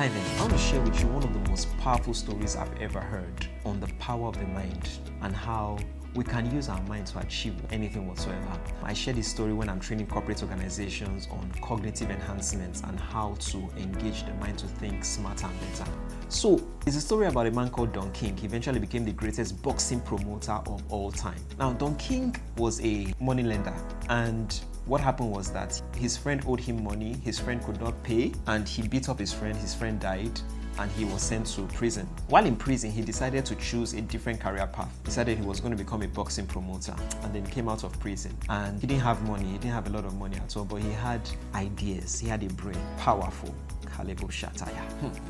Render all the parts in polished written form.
Hi there, I want to share with you one of the most powerful stories I've ever heard on the power of the mind and how we can use our mind to achieve anything whatsoever. I share this story when I'm training corporate organizations on cognitive enhancements and how to engage the mind to think smarter and better. So, it's a story about a man called Don King. He eventually became the greatest boxing promoter of all time. Now, Don King was a moneylender, and what happened was that his friend owed him money, his friend could not pay, and he beat up his friend died, and he was sent to prison. While in prison, he decided to choose a different career path. He decided he was going to become a boxing promoter, and then came out of prison. And he didn't have money, he didn't have a lot of money at all, but he had ideas, he had a brain, powerful. Kalebo Shataya.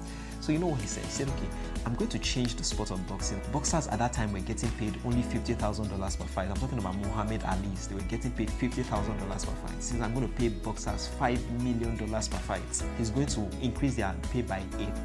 So you know what he said? He said, okay, I'm going to change the sport of boxing. Boxers at that time were getting paid only $50,000 per fight. I'm talking about Muhammad Ali's. They were getting paid $50,000 per fight. Since I'm going to pay boxers $5 million per fight, he's going to increase their pay by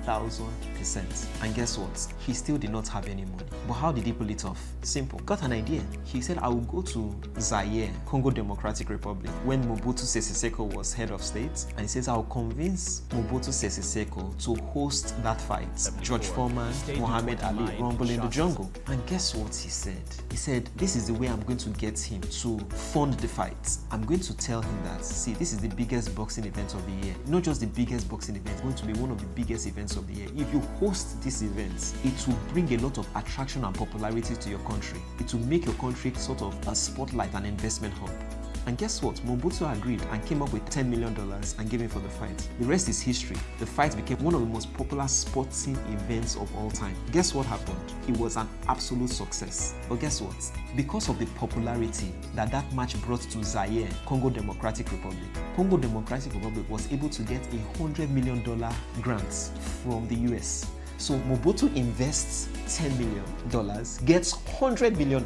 1,000%. And guess what? He still did not have any money. But how did he pull it off? Simple. Got an idea. He said, I will go to Zaire, Congo Democratic Republic, when Mobutu Sese Seko was head of state. And he says, I'll convince Mobutu Sese Seko to host that fight. George Foreman, Muhammad Ali, rumble in the jungle. And guess what he said? He said, this is the way I'm going to get him to fund the fight. I'm going to tell him that, see, this is the biggest boxing event of the year. Not just the biggest boxing event, it's going to be one of the biggest events of the year. If you host this event, it will bring a lot of attraction and popularity to your country. It will make your country sort of a spotlight and investment hub. And guess what? Mobutu agreed and came up with $10 million and gave him for the fight. The rest is history. The fight became one of the most popular sporting events of all time. Guess what happened? It was an absolute success. But guess what? Because of the popularity that match brought to Zaire, Congo Democratic Republic, Congo Democratic Republic was able to get $100 million grants from the US. So Mobutu invests $10 million, gets $100 million.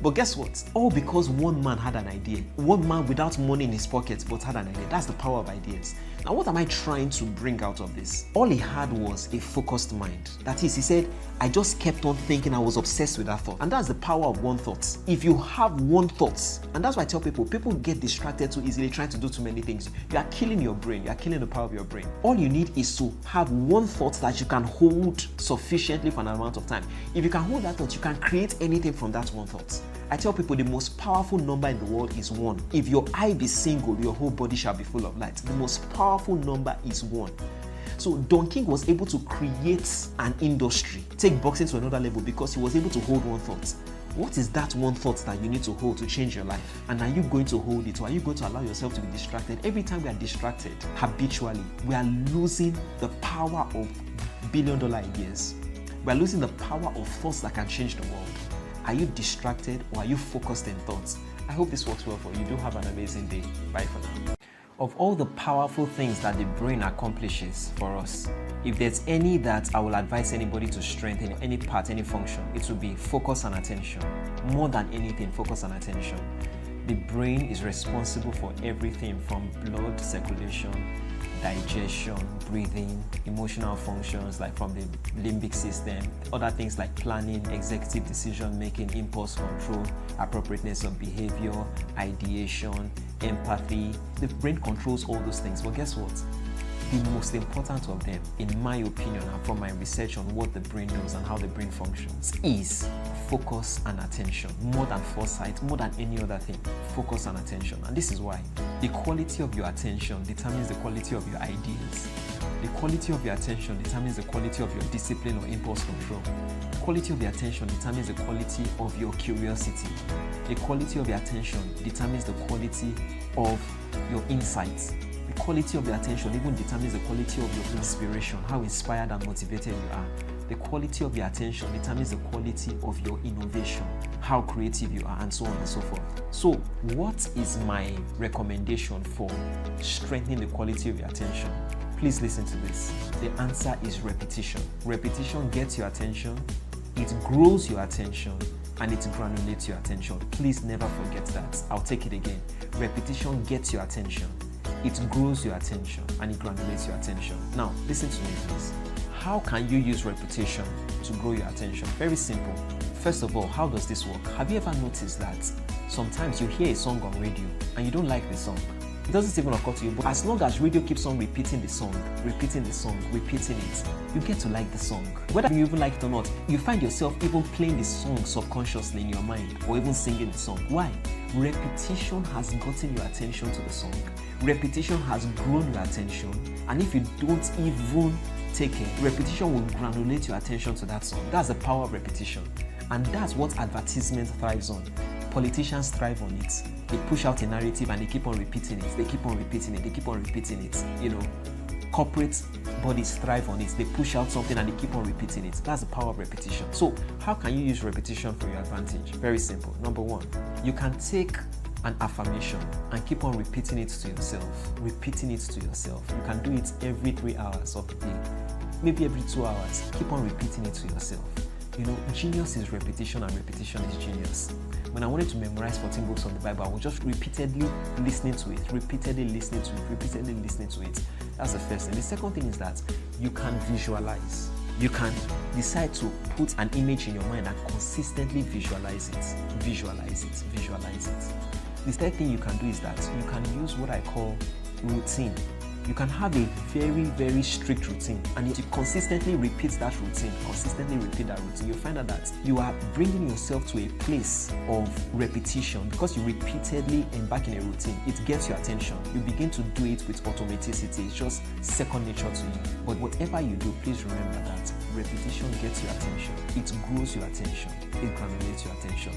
But guess what? All because one man had an idea. One man without money in his pocket but had an idea. That's the power of ideas. Now what am I trying to bring out of this? All he had was a focused mind. That is, he said, I just kept on thinking. I was obsessed with that thought. And that's the power of one thought. If you have one thought, and that's why I tell people get distracted too easily trying to do too many things. You are killing your brain. You are killing the power of your brain. All you need is to have one thought that you can hold sufficiently for an amount of time. If you can hold that thought, you can create anything from that one thought. I tell people the most powerful number in the world is 1. If your eye be single, your whole body shall be full of light. The most powerful number is 1. So Don King was able to create an industry, take boxing to another level because he was able to hold one thought. What is that one thought that you need to hold to change your life? And are you going to hold it, or are you going to allow yourself to be distracted? Every time we are distracted habitually, we are losing the power of billion-dollar ideas. We are losing the power of thoughts that can change the world. Are you distracted or are you focused in thoughts? I hope this works well for you. Do have an amazing day. Bye for now. Of all the powerful things that the brain accomplishes for us, if there's any that I will advise anybody to strengthen, any part, any function, it will be focus and attention. More than anything, focus and attention. The brain is responsible for everything from blood circulation, digestion, breathing, emotional functions like from the limbic system, other things like planning, executive decision making, impulse control, appropriateness of behavior, ideation, empathy. The brain controls all those things. But guess what? The most important of them, in my opinion, and from my research on what the brain does and how the brain functions, is focus and attention. More than foresight, more than any other thing, focus and attention. And this is why the quality of your attention determines the quality of your ideas. The quality of your attention determines the quality of your discipline or impulse control. The quality of your attention determines the quality of your curiosity. The quality of your attention determines the quality of your insights. The quality of your attention even determines the quality of your inspiration, how inspired and motivated you are. The quality of your attention determines the quality of your innovation, how creative you are, and so on and so forth. So, what is my recommendation for strengthening the quality of your attention? Please listen to this. The answer is repetition. Repetition gets your attention, it grows your attention, and it granulates your attention. Please never forget that. I'll take it again. Repetition gets your attention, it grows your attention, and it granulates your attention. Now, listen to me, please. How can you use repetition to grow your attention? Very simple. First of all, how does this work? Have you ever noticed that sometimes you hear a song on radio and you don't like the song? It doesn't even occur to you. But as long as radio keeps on repeating the song, repeating it, you get to like the song. Whether you even like it or not, you find yourself even playing the song subconsciously in your mind, or even singing the song. Why? Repetition has gotten your attention to the song. Repetition has grown your attention. And if you don't even take it, repetition will granulate your attention to that song. That's the power of repetition. And that's what advertisement thrives on. Politicians thrive on it. They push out a narrative and they keep on repeating it. They keep on repeating it. They keep on repeating it. You know, corporate bodies thrive on it. They push out something and they keep on repeating it. That's the power of repetition. So how can you use repetition for your advantage? Very simple. Number one, you can take an affirmation and keep on repeating it to yourself. Repeating it to yourself. You can do it every 3 hours of the day. Maybe every 2 hours. Keep on repeating it to yourself. You know, genius is repetition and repetition is genius. When I wanted to memorize 14 books of the Bible, I was just repeatedly listening to it, repeatedly listening to it. That's the first thing. The second thing is that you can visualize. You can decide to put an image in your mind and consistently visualize it. The third thing you can do is that you can use what I call routine. You can have a very, very strict routine, and if you consistently repeat that routine, you'll find out that you are bringing yourself to a place of repetition because you repeatedly embark in a routine. It gets your attention. You begin to do it with automaticity. It's just second nature to you. But whatever you do, please remember that repetition gets your attention. It grows your attention. It granulates your attention.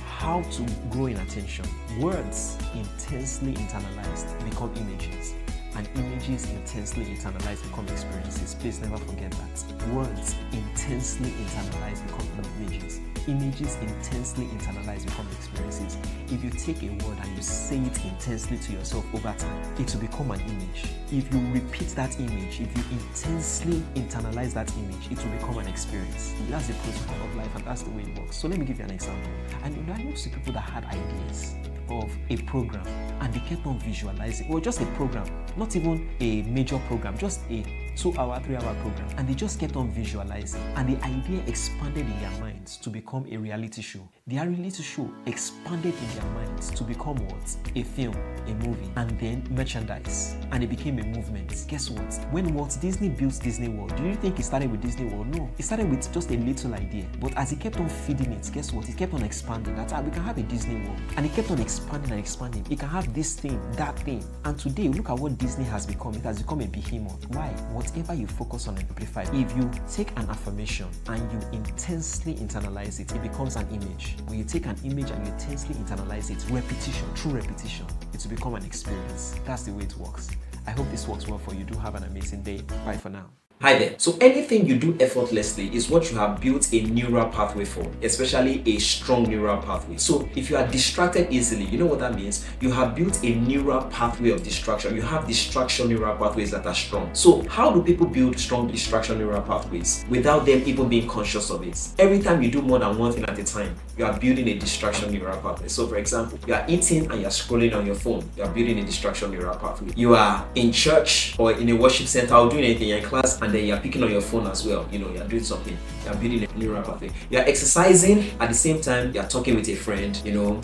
How to grow in attention? Words intensely internalized become images. And images intensely internalized become experiences. Please never forget that. Words intensely internalized become images. Images intensely internalized become experiences. If you take a word and you say it intensely to yourself over time, it will become an image. If you repeat that image, if you intensely internalize that image, it will become an experience. That's the protocol of life and that's the way it works. So let me give you an example. And I know some people that had ideas of a program and they kept on visualizing, or just a program, not even a major program, just a 2-hour, 3-hour program, and they just kept on visualizing, and the idea expanded in their minds to become a reality show. Their reality show expanded in their minds to become what? A film, a movie, and then merchandise, and it became a movement. Guess what? When Walt Disney built Disney World, do you think it started with Disney World? No, it started with just a little idea, but as he kept on feeding it, guess what? It kept on expanding. That's how we can have a Disney World, and it kept on expanding and expanding. It can have this thing, that thing, and today look at what Disney has become. It has become a behemoth. Why? Whatever you focus on amplifies. If you take an affirmation and you intensely internalize it, it becomes an image. When you take an image and you intensely internalize it, repetition, true repetition, it will become an experience. That's the way it works. I hope this works well for you. Do have an amazing day. Bye for now. Hi there. So anything you do effortlessly is what you have built a neural pathway for, especially a strong neural pathway. So if you are distracted easily, you know what that means? You have built a neural pathway of distraction. You have distraction neural pathways that are strong. So how do people build strong distraction neural pathways without them even being conscious of it? Every time you do more than one thing at a time, you are building a distraction neural pathway. So for example, you are eating and you are scrolling on your phone. You are building a distraction neural pathway. You are in church or in a worship center or doing anything, you're in class, and then you're picking on your phone as well. You know, you're doing something. You're building a neural pathway. You're exercising at the same time you're talking with a friend, you know,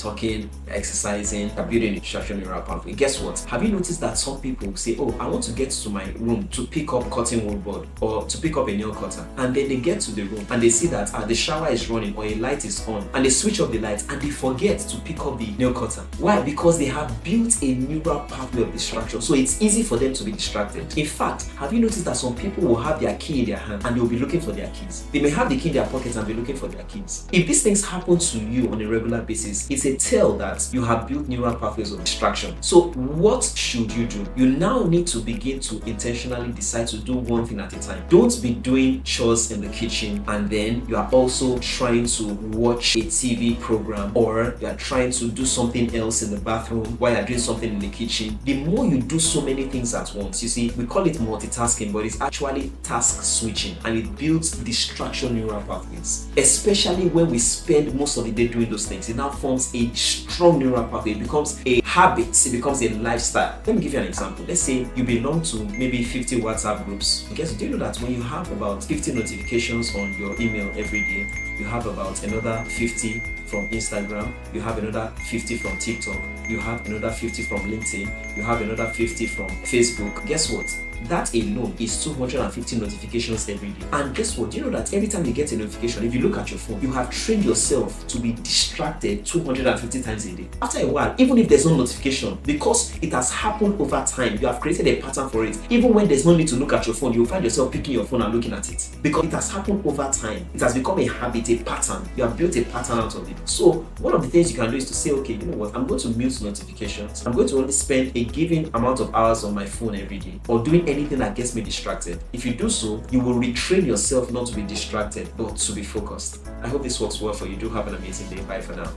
exercising, you're building a distraction neural pathway. Guess what? Have you noticed that some people say, oh, I want to get to my room to pick up cutting wood board or to pick up a nail cutter, and then they get to the room and they see that the shower is running or a light is on, and they switch off the light and they forget to pick up the nail cutter. Why? Because they have built a neural pathway of distraction, so it's easy for them to be distracted. In fact, have you noticed that some people will have their key in their hand and they'll be looking for their keys? They may have the key in their pockets and be looking for their keys. If these things happen to you on a regular basis, it's a tell that you have built neural pathways of distraction. So what should you do? You now need to begin to intentionally decide to do one thing at a time. Don't be doing chores in the kitchen and then you are also trying to watch a TV program, or you are trying to do something else in the bathroom while you're doing something in the kitchen. The more you do so many things at once, you see, we call it multitasking, but it's actually actually task switching, and it builds distraction neural pathways. Especially when we spend most of the day doing those things, it now forms a strong neural pathway. It becomes a habit, it becomes a lifestyle. Let me give you an example. Let's say you belong to maybe 50 WhatsApp groups. Because do you know that when you have about 50 notifications on your email every day, you have about another 50 from Instagram, you have another 50 from TikTok, you have another 50 from LinkedIn, you have another 50 from Facebook. Guess what? That alone is 250 notifications every day. And guess what? You know that every time you get a notification, if you look at your phone, you have trained yourself to be distracted 250 times a day. After a while, even if there's no notification, because it has happened over time, you have created a pattern for it. Even when there's no need to look at your phone, you'll find yourself picking your phone and looking at it. Because it has happened over time. It has become a habit, a pattern. You have built a pattern out of it. So one of the things you can do is to say, okay, you know what? I'm going to mute notifications. I'm going to only spend a given amount of hours on my phone every day, or doing anything that gets me distracted. If you do so, you will retrain yourself not to be distracted, but to be focused. I hope this works well for you. Do have an amazing day. Bye for now.